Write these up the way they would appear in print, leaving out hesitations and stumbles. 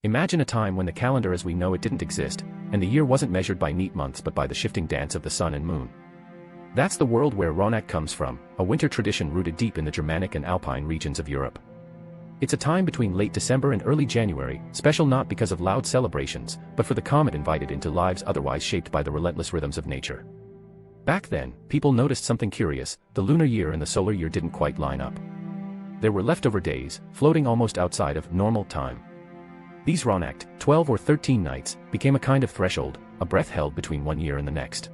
Imagine a time when the calendar as we know it didn't exist, and the year wasn't measured by neat months but by the shifting dance of the sun and moon. That's the world where Rauhnächte comes from, a winter tradition rooted deep in the Germanic and Alpine regions of Europe. It's a time between late December and early January, special not because of loud celebrations, but for the calm it invited into lives otherwise shaped by the relentless rhythms of nature. Back then, people noticed something curious: the lunar year and the solar year didn't quite line up. There were leftover days, floating almost outside of normal time. These Rauhnächte, 12 or 13 nights, became a kind of threshold, a breath held between one year and the next.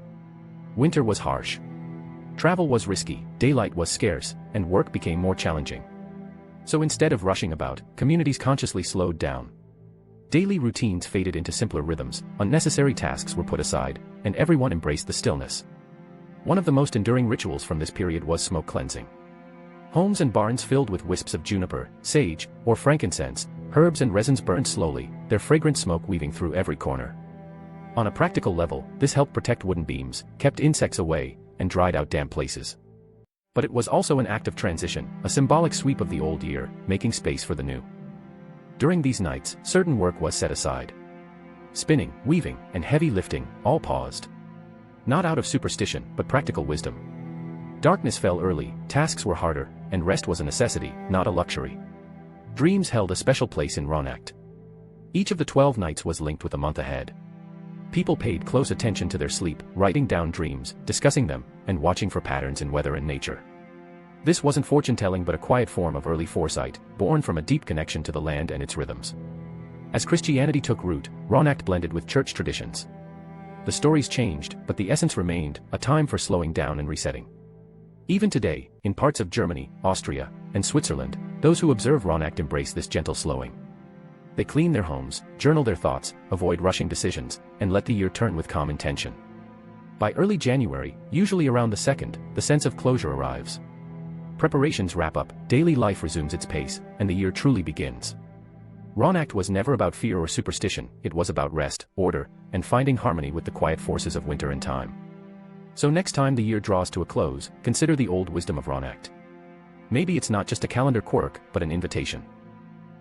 Winter was harsh. Travel was risky, daylight was scarce, and work became more challenging. So instead of rushing about, communities consciously slowed down. Daily routines faded into simpler rhythms, unnecessary tasks were put aside, and everyone embraced the stillness. One of the most enduring rituals from this period was smoke cleansing. Homes and barns filled with wisps of juniper, sage, or frankincense, herbs and resins burned slowly, their fragrant smoke weaving through every corner. On a practical level, this helped protect wooden beams, kept insects away, and dried out damp places. But it was also an act of transition, a symbolic sweep of the old year, making space for the new. During these nights, certain work was set aside. Spinning, weaving, and heavy lifting, all paused. Not out of superstition, but practical wisdom. Darkness fell early, tasks were harder, and rest was a necessity, not a luxury. Dreams held a special place in Rauhnächte. Each of the 12 nights was linked with a month ahead. People paid close attention to their sleep, writing down dreams, discussing them, and watching for patterns in weather and nature. This wasn't fortune-telling but a quiet form of early foresight, born from a deep connection to the land and its rhythms. As Christianity took root, Rauhnächte blended with church traditions. The stories changed, but the essence remained, a time for slowing down and resetting. Even today, in parts of Germany, Austria, and Switzerland, those who observe Rauhnächte embrace this gentle slowing. They clean their homes, journal their thoughts, avoid rushing decisions, and let the year turn with calm intention. By early January, usually around the 2nd, the sense of closure arrives. Preparations wrap up, daily life resumes its pace, and the year truly begins. Rauhnächte was never about fear or superstition, it was about rest, order, and finding harmony with the quiet forces of winter and time. So next time the year draws to a close, consider the old wisdom of Rauhnächte. Maybe it's not just a calendar quirk, but an invitation.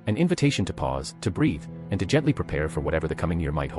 An invitation to pause, to breathe, and to gently prepare for whatever the coming year might hold.